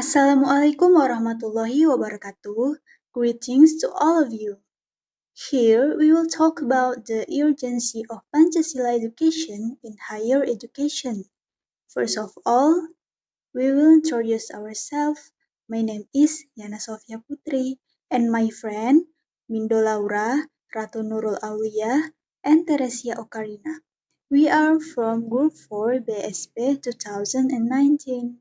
Assalamualaikum warahmatullahi wabarakatuh. Greetings to all of you. Here we will talk about the urgency of Pancasila education in higher education. First of all, we will introduce ourselves. My name is Yana Sofia Putri and my friend Mindo Laura, Ratu Nurul Aulia, and Teresia Okarina. We are from Group 4 Besp 2019.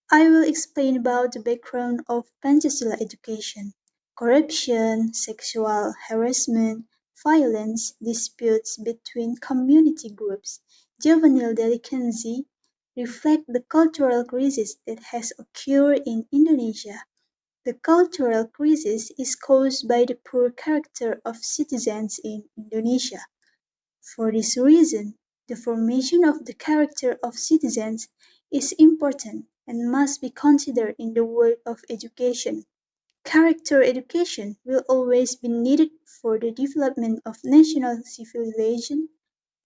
I will explain about the background of Pancasila education. Corruption, sexual harassment, violence, disputes between community groups, juvenile delinquency reflect the cultural crisis that has occurred in Indonesia. The cultural crisis is caused by the poor character of citizens in Indonesia. For this reason, the formation of the character of citizens is important and must be considered in the work of education. Character education will always be needed for the development of national civilization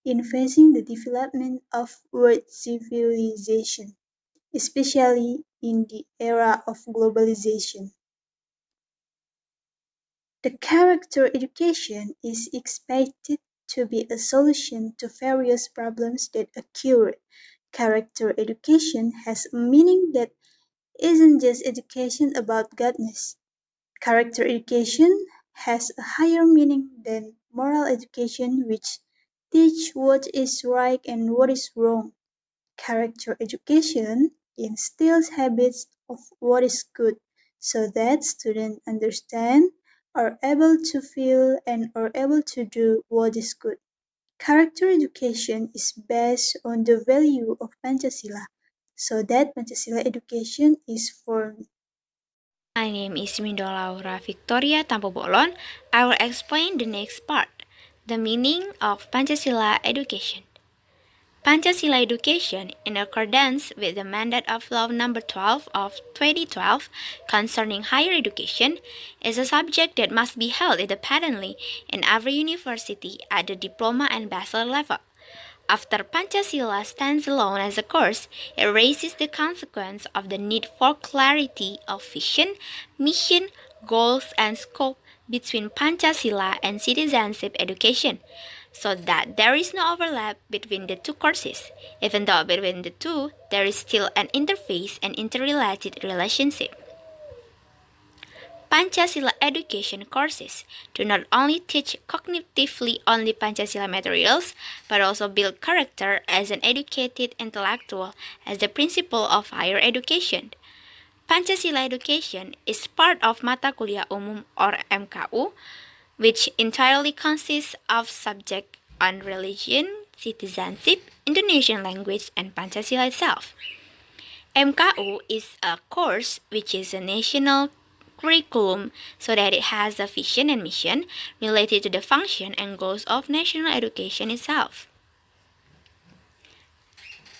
in facing the development of world civilization, especially in the era of globalization. The character education is expected to be a solution to various problems that occur. Character education has a meaning that isn't just education about goodness. Character education has a higher meaning than moral education, which teach what is right and what is wrong. Character education instills habits of what is good so that students understand, are able to feel, and are able to do what is good. Character education is based on the value of Pancasila, so that Pancasila education is formed. My name is Mindo Laura Victoria Tampobolon. I will explain the next part, the meaning of Pancasila education. Pancasila education, in accordance with the mandate of Law Number 12 of 2012 concerning higher education, is a subject that must be held independently in every university at the diploma and bachelor level. After Pancasila stands alone as a course, it raises the consequence of the need for clarity of vision, mission, goals, and scope between Pancasila and citizenship education, so that there is no overlap between the two courses, even though between the two there is still an interface and interrelated relationship. Pancasila education courses do not only teach cognitively only Pancasila materials, but also build character as an educated intellectual as the principle of higher education. Pancasila education is part of Mata Kuliah Umum or MKU, which entirely consists of subjects on religion, citizenship, Indonesian language, and Pancasila itself. MKU is a course which is a national curriculum so that it has a vision and mission related to the function and goals of national education itself.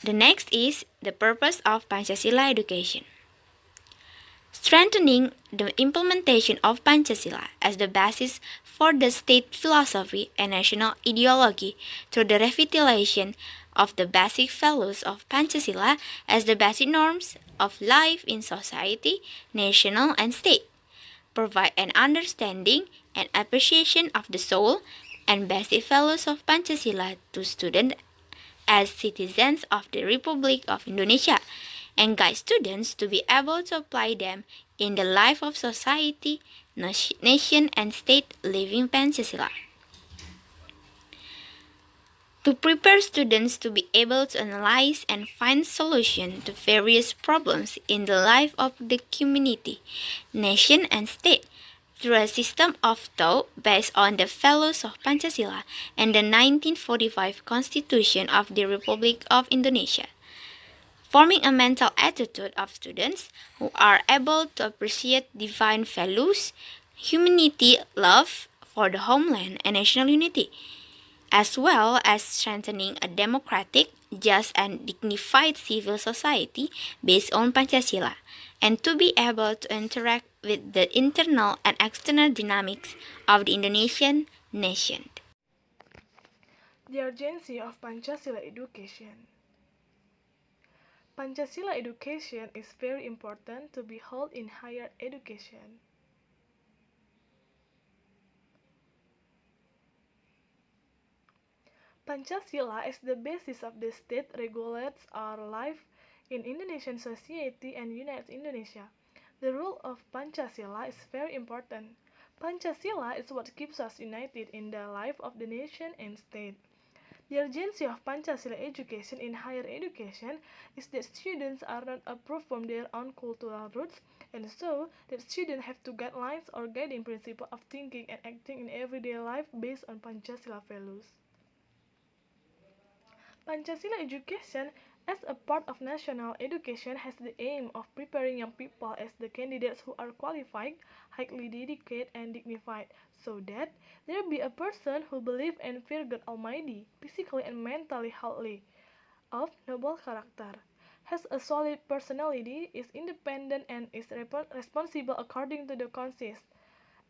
The next is the purpose of Pancasila education. Strengthening the implementation of Pancasila as the basis for the state philosophy and national ideology through the revitalization of the basic values of Pancasila as the basic norms of life in society, national, and state. Provide an understanding and appreciation of the soul and basic values of Pancasila to students as citizens of the Republic of Indonesia and guide students to be able to apply them in the life of society, nation, and state living Pancasila. To prepare students to be able to analyze and find solutions to various problems in the life of the community, nation, and state through a system of thought based on the values of Pancasila and the 1945 Constitution of the Republic of Indonesia, forming a mental attitude of students who are able to appreciate divine values, humanity, love for the homeland, and national unity, as well as strengthening a democratic, just, and dignified civil society based on Pancasila, and to be able to interact with the internal and external dynamics of the Indonesian nation. The urgency of Pancasila education. Pancasila education is very important to be held in higher education. Pancasila is the basis of the state regulates our life in Indonesian society and unites Indonesia. The rule of Pancasila is very important. Pancasila is what keeps us united in the life of the nation and state. The urgency of Pancasila education in higher education is that students are not approved from their own cultural roots, and so that students have to guidelines or guiding principle of thinking and acting in everyday life based on Pancasila values. Pancasila education as a part of national education has the aim of preparing young people as the candidates who are qualified, highly dedicated and dignified, so that there be a person who believe and fear God Almighty, physically and mentally healthy, of noble character, has a solid personality, is independent and is responsible according to the conscience,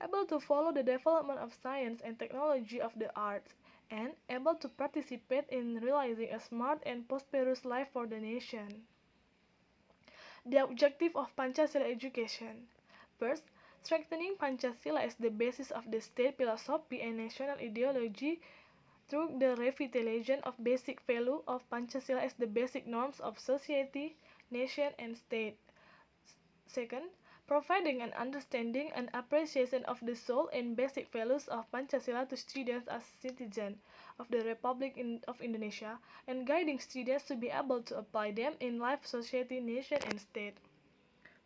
able to follow the development of science and technology of the arts, and able to participate in realizing a smart and prosperous life for the nation. The objective of Pancasila education. First, strengthening Pancasila as the basis of the state philosophy and national ideology through the revitalization of basic value of Pancasila as the basic norms of society, nation, and state. Second, providing an understanding and appreciation of the soul and basic values of Pancasila to students as citizens of the Republic of Indonesia, and guiding students to be able to apply them in life, society, nation, and state.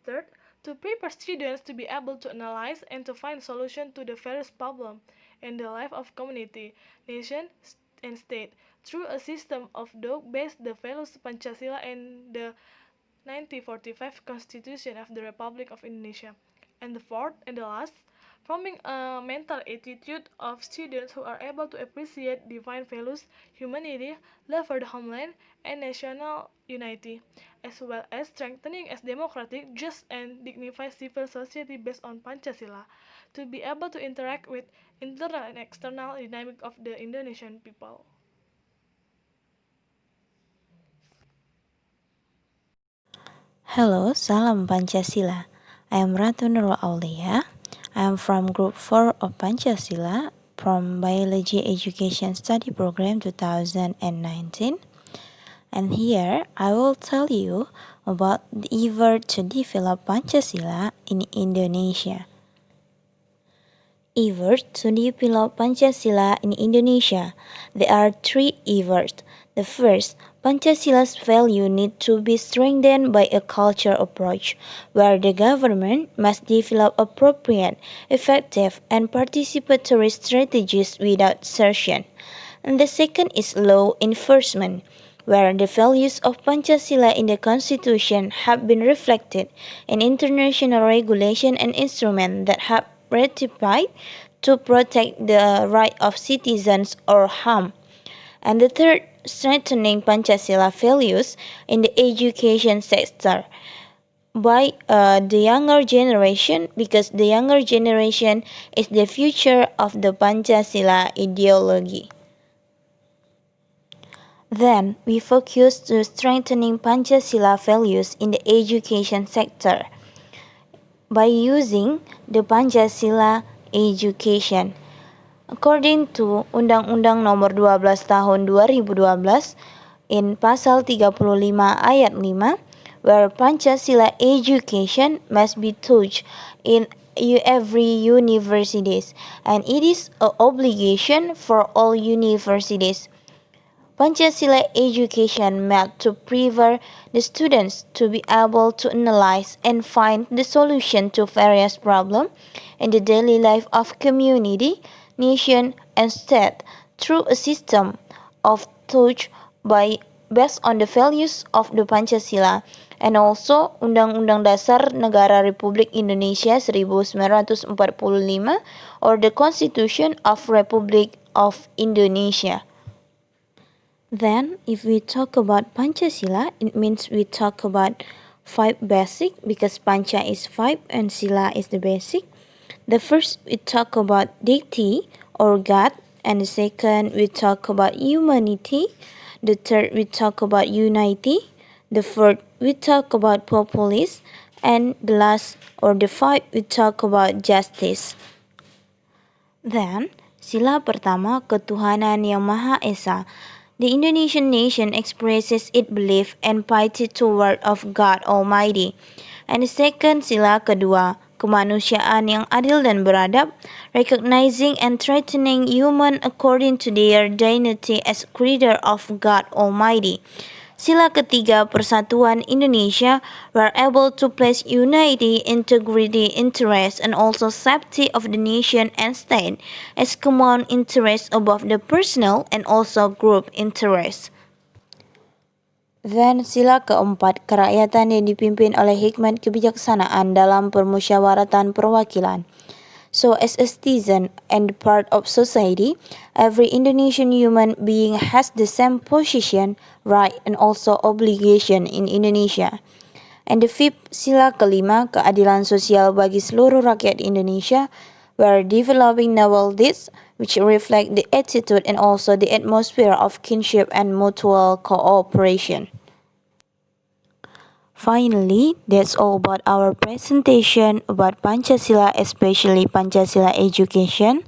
Third, to prepare students to be able to analyze and to find solutions to the various problems in the life of community, nation, and state through a system of thought based the values Pancasila and the 1945 Constitution of the Republic of Indonesia. And the fourth and the last, forming a mental attitude of students who are able to appreciate divine values, humanity, love for the homeland, and national unity, as well as strengthening as democratic, just, and dignified civil society based on Pancasila, to be able to interact with internal and external dynamic of the Indonesian people. Hello, salam Pancasila. I am Ratu Nurul Aulia. I am from Group 4 of Pancasila from Biology Education Study Program 2019. And here I will tell you about the effort to develop Pancasila in Indonesia. Effort to develop Pancasila in Indonesia. There are three efforts. The first, Pancasila's value need to be strengthened by a culture approach, where the government must develop appropriate, effective, and participatory strategies without coercion. And the second is law enforcement, where the values of Pancasila in the Constitution have been reflected in international regulation and instruments that have ratified to protect the right of citizens or harm. And the third, strengthening Pancasila values in the education sector by the younger generation, because the younger generation is the future of the Pancasila ideology. Then we focus to strengthening Pancasila values in the education sector by using the Pancasila education. According to Undang-Undang Nomor 12 Tahun 2012 in Pasal 35 Ayat 5, where Pancasila education must be taught in every universities, and it is an obligation for all universities. Pancasila education meant to prepare the students to be able to analyze and find the solution to various problems in the daily life of community, nation, and state through a system of thought based on the values of the Pancasila, and also Undang-Undang Dasar Negara Republik Indonesia 1945 or the Constitution of Republic of Indonesia. Then, if we talk about Pancasila, it means we talk about five basic, because Pancha is five and Sila is the basic. The first, we talk about deity or God, and the second, we talk about humanity. The third, we talk about unity. The fourth, we talk about populism. And the last, or the fifth, we talk about justice. Then, Sila Pertama, Ketuhanan Yang Maha Esa. The Indonesian nation expresses its belief and piety toward of God Almighty. And the second, Sila kedua, kemanusiaan yang adil dan beradab, recognizing and treating human according to their dignity as creature of God Almighty. Sila ketiga, persatuan Indonesia, were able to place unity, integrity, interest, and also safety of the nation and state as common interest above the personal and also group interest. Then sila keempat, kerakyatan yang dipimpin oleh hikmat kebijaksanaan dalam permusyawaratan perwakilan. So as a citizen and part of society, every Indonesian human being has the same position, right, and also obligation in Indonesia. And the fifth, sila kelima, keadilan sosial bagi seluruh rakyat Indonesia, were developing novel deeds which reflect the attitude and also the atmosphere of kinship and mutual cooperation. Finally, that's all about our presentation about Pancasila, especially Pancasila education.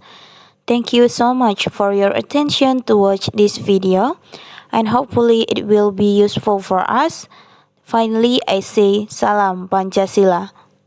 Thank you so much for your attention to watch this video, and hopefully it will be useful for us. Finally, I say Salam Pancasila.